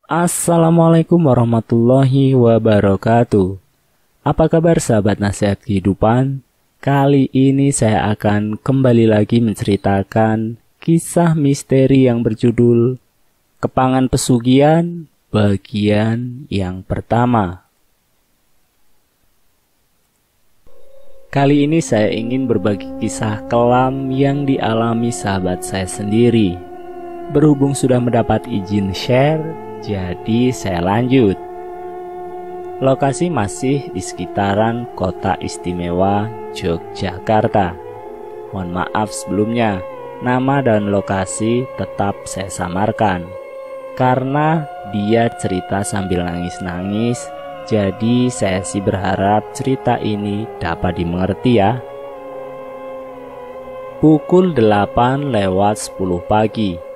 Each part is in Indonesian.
Assalamualaikum warahmatullahi wabarakatuh. Apa kabar sahabat nasihat kehidupan? Kali ini saya akan kembali lagi menceritakan kisah misteri yang berjudul Kepangan Pesugihan bagian yang pertama. Kali ini saya ingin berbagi kisah kelam yang dialami sahabat saya sendiri. Berhubung sudah mendapat izin share, jadi saya lanjut. Lokasi masih di sekitaran Kota Istimewa Yogyakarta. Mohon maaf sebelumnya, nama dan lokasi tetap saya samarkan karena dia cerita sambil nangis-nangis. Jadi saya sih berharap cerita ini dapat dimengerti ya. Pukul 8:10 pagi.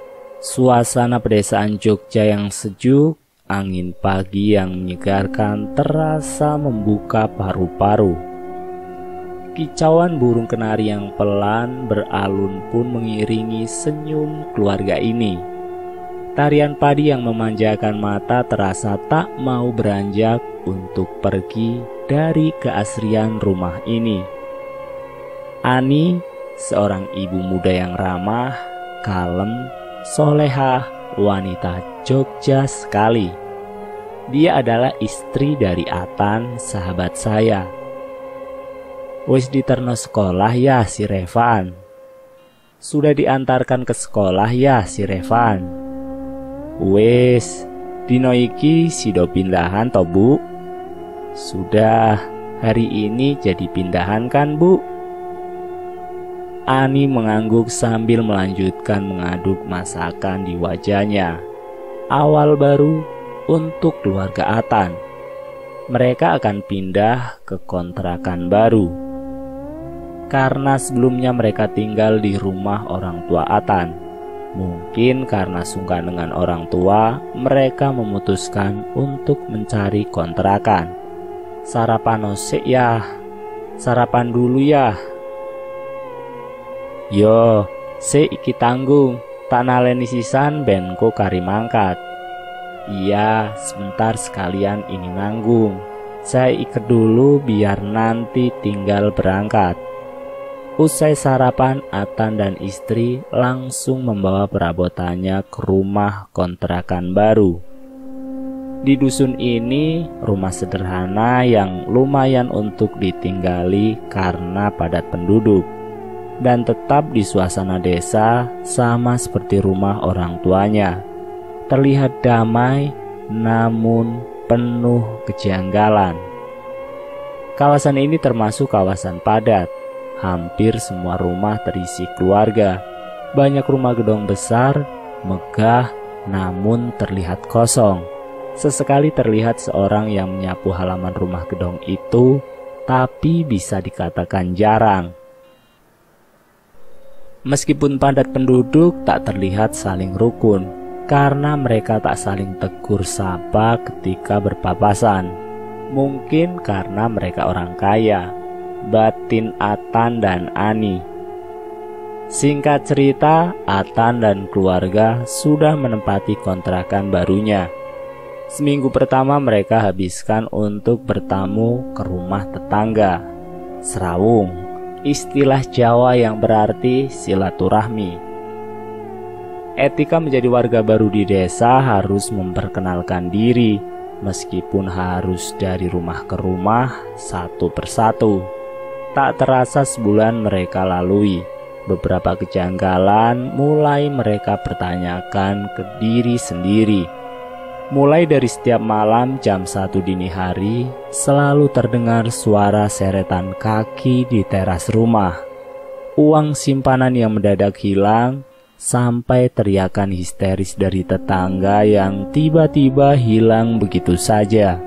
Suasana pedesaan Jogja yang sejuk, angin pagi yang menyegarkan terasa membuka paru-paru. Kicauan burung kenari yang pelan beralun pun mengiringi senyum keluarga ini. Tarian padi yang memanjakan mata terasa tak mau beranjak untuk pergi dari keasrian rumah ini. Ani, seorang ibu muda yang ramah, kalem, solehah, wanita Jogja sekali. Dia adalah istri dari Atan, sahabat saya. Wis diterno sekolah ya si Revan. Sudah diantarkan ke sekolah ya si Revan. Wis, dino iki sido pindahan toh bu? Sudah, hari ini jadi pindahan kan bu? Ani mengangguk sambil melanjutkan mengaduk masakan di wajahnya. Awal baru untuk keluarga Atan. Mereka akan pindah ke kontrakan baru. Karena sebelumnya mereka tinggal di rumah orang tua Atan. Mungkin karena sungkan dengan orang tua, mereka memutuskan untuk mencari kontrakan. Sarapan osek ya. Sarapan dulu ya. Yo, iki tanggung, tak naleni sisan benko kari mangkat. Iya, sebentar sekalian ini nanggung. Saya iket dulu biar nanti tinggal berangkat. Usai sarapan, Atan dan istri langsung membawa perabotannya ke rumah kontrakan baru. Di dusun ini, rumah sederhana yang lumayan untuk ditinggali karena padat penduduk. Dan tetap di suasana desa sama seperti rumah orang tuanya. Terlihat damai namun penuh kejanggalan. Kawasan ini termasuk kawasan padat. Hampir semua rumah terisi keluarga. Banyak rumah gedung besar, megah namun terlihat kosong. Sesekali terlihat seorang yang menyapu halaman rumah gedung itu, tapi bisa dikatakan jarang. Meskipun padat penduduk, tak terlihat saling rukun karena mereka tak saling tegur sapa ketika berpapasan. Mungkin karena mereka orang kaya, batin Atan dan Ani. Singkat cerita, Atan dan keluarga sudah menempati kontrakan barunya. Seminggu pertama mereka habiskan untuk bertamu ke rumah tetangga. Serawung, istilah Jawa yang berarti silaturahmi. Etika menjadi warga baru di desa harus memperkenalkan diri, meskipun harus dari rumah ke rumah satu persatu. Tak terasa sebulan mereka lalui. Beberapa kejanggalan mulai mereka pertanyakan ke diri sendiri. Mulai dari setiap malam jam 1 dini hari, selalu terdengar suara seretan kaki di teras rumah. Uang simpanan yang mendadak hilang, sampai teriakan histeris dari tetangga yang tiba-tiba hilang begitu saja.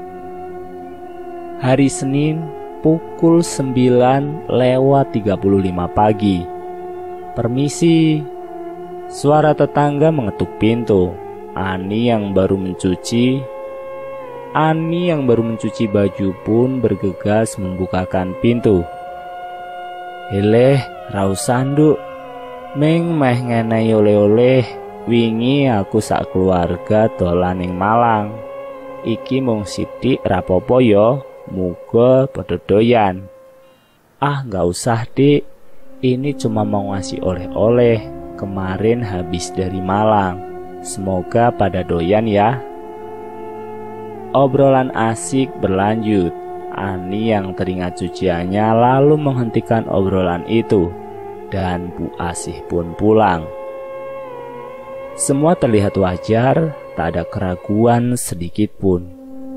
Hari Senin, pukul 9:35 pagi. Permisi. Suara tetangga mengetuk pintu. Ani yang baru mencuci baju pun bergegas membukakan pintu. Heleh, rausanduk. Meng meh ngenai oleh-oleh. wingi aku sak keluarga dolan ning Malang. Iki mung sithik rapopo yo, muga padha doyan. Ah, nggak usah, Dik. Ini cuma mau ngasih oleh-oleh. Kemarin habis dari Malang. Semoga pada doyan ya. Obrolan asik berlanjut. Ani yang teringat cuciannya lalu menghentikan obrolan itu. Dan Bu Asih pun pulang. Semua terlihat wajar, tak ada keraguan sedikit pun.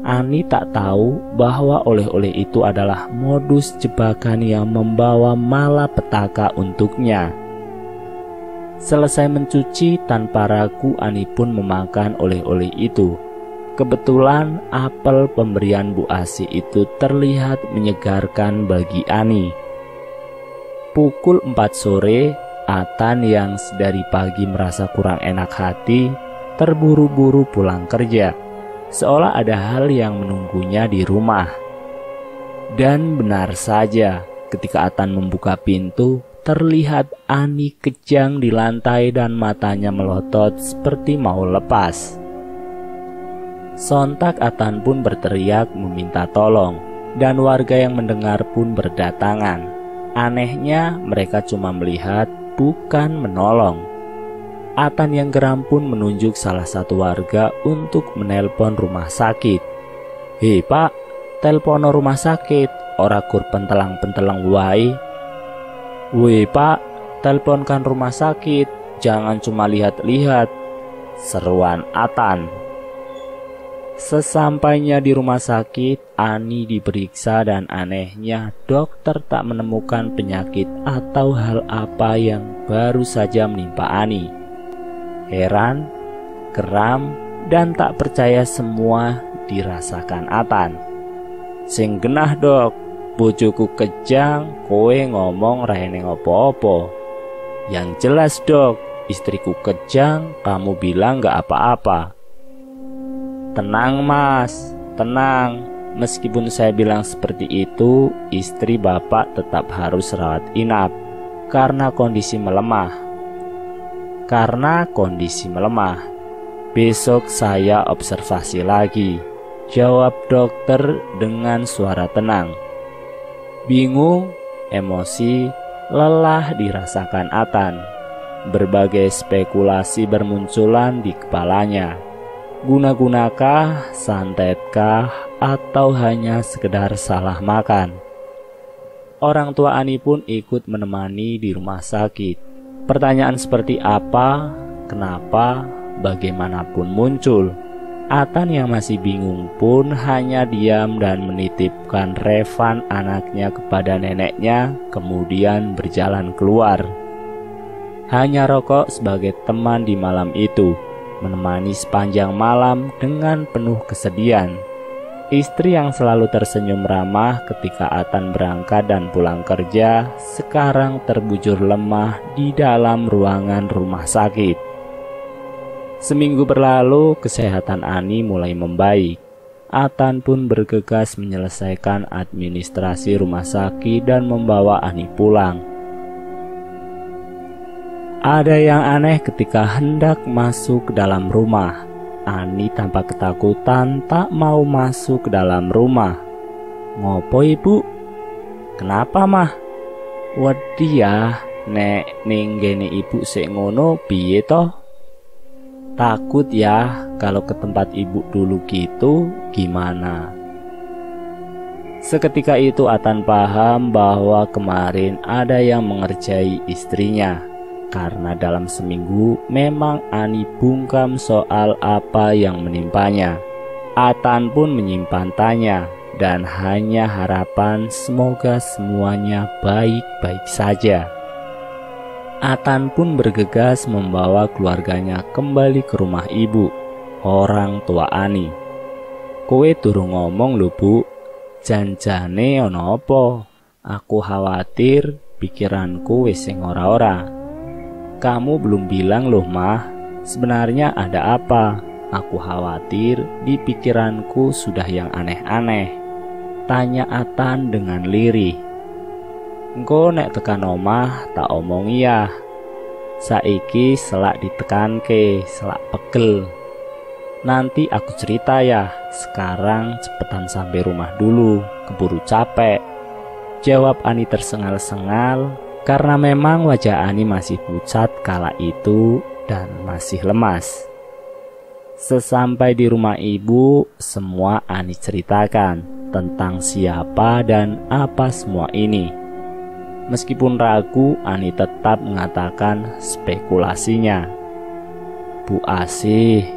Ani tak tahu bahwa oleh-oleh itu adalah modus jebakan yang membawa malapetaka untuknya. Selesai mencuci, tanpa ragu Ani pun memakan oleh-oleh itu. Kebetulan apel pemberian Bu Asih itu terlihat menyegarkan bagi Ani. Pukul 4 sore, Atan yang sedari pagi merasa kurang enak hati terburu-buru pulang kerja, seolah ada hal yang menunggunya di rumah. Dan benar saja, ketika Atan membuka pintu, terlihat Ani kejang di lantai dan matanya melotot seperti mau lepas. Sontak Atan pun berteriak meminta tolong, dan warga yang mendengar pun berdatangan. Anehnya mereka cuma melihat, bukan menolong. Atan yang geram pun menunjuk salah satu warga untuk menelpon rumah sakit. "Hei Pak, telepono rumah sakit, ora kur pentelang-pentelang wae." "Weh Pak, teleponkan rumah sakit, jangan cuma lihat-lihat," seruan Atan. Sesampainya di rumah sakit, Ani diperiksa dan anehnya dokter tak menemukan penyakit atau hal apa yang baru saja menimpa Ani. Heran, geram, dan tak percaya semua dirasakan Atan. "Sing genah dok, bojoku kejang, kowe ngomong raine ngopo-opo." "Yang jelas dok, istriku kejang, kamu bilang gak apa-apa." "Tenang mas, tenang. Meskipun saya bilang seperti itu, istri bapak tetap harus rawat inap karena kondisi melemah. Besok saya observasi lagi," jawab dokter dengan suara tenang. Bingung, emosi, lelah dirasakan Atan. Berbagai spekulasi bermunculan di kepalanya. Guna-gunakah, santetkah, atau hanya sekedar salah makan? Orang tua Ani pun ikut menemani di rumah sakit. Pertanyaan seperti apa, kenapa, bagaimanapun muncul. Atan yang masih bingung pun hanya diam dan menitipkan Revan anaknya kepada neneknya, kemudian berjalan keluar. Hanya rokok sebagai teman di malam itu, menemani sepanjang malam dengan penuh kesedihan. Istri yang selalu tersenyum ramah ketika Atan berangkat dan pulang kerja, sekarang terbujur lemah di dalam ruangan rumah sakit. Seminggu berlalu, kesehatan Ani mulai membaik. Atan pun bergegas menyelesaikan administrasi rumah sakit dan membawa Ani pulang. Ada yang aneh ketika hendak masuk ke dalam rumah. Ani tanpa ketakutan tak mau masuk ke dalam rumah. "Ngopo ibu?" "Kenapa mah?" "Wedi ya, nek ning gene ibu sik ngono piye toh?" "Takut ya, kalau ke tempat ibu dulu gitu gimana?" Seketika itu Atan paham bahwa kemarin ada yang mengerjai istrinya. Karena dalam seminggu memang Ani bungkam soal apa yang menimpanya. Atan pun menyimpan tanya dan hanya harapan semoga semuanya baik-baik saja. Atan pun bergegas membawa keluarganya kembali ke rumah ibu, orang tua Ani. "Kowe durung ngomong lho bu, janjane ono apa? Aku khawatir pikiranku wis sing ora-ora." "Kamu belum bilang loh mah, sebenarnya ada apa? Aku khawatir di pikiranku sudah yang aneh-aneh," tanya Atan dengan lirih. "Engko nek tekan omah tak omong ya." Saiki selak ditekanke, selak pegel. Nanti aku cerita ya, sekarang cepetan sampai rumah dulu, keburu capek. Jawab Ani tersengal-sengal, karena memang wajah Ani masih pucat kala itu dan masih lemas. Sesampai di rumah ibu, semua Ani ceritakan tentang siapa dan apa semua ini. Meskipun ragu, Ani tetap mengatakan spekulasinya. Bu Asih,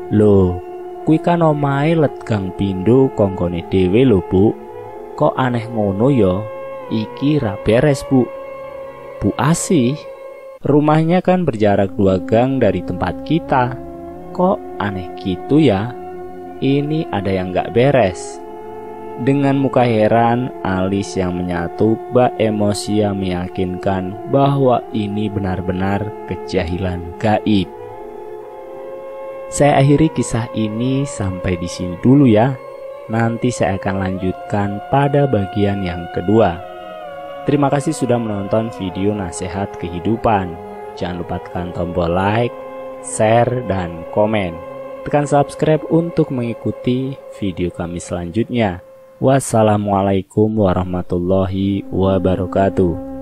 loh, kui kan omahe let Gang Pindho konggone dhewe lho Bu. Kok aneh ngono ya? Iki ra beres Bu. Bu Asih, rumahnya kan berjarak 2 gang dari tempat kita. Kok aneh gitu ya? Ini ada yang gak beres. Dengan muka heran, alis yang menyatu, bak emosi yang meyakinkan bahwa ini benar-benar kejahilan gaib. Saya akhiri kisah ini sampai di sini dulu ya. Nanti saya akan lanjutkan pada bagian yang kedua. Terima kasih sudah menonton video nasihat kehidupan. Jangan lupa tekan tombol like, share, dan komen. Tekan subscribe untuk mengikuti video kami selanjutnya. Wassalamualaikum warahmatullahi wabarakatuh.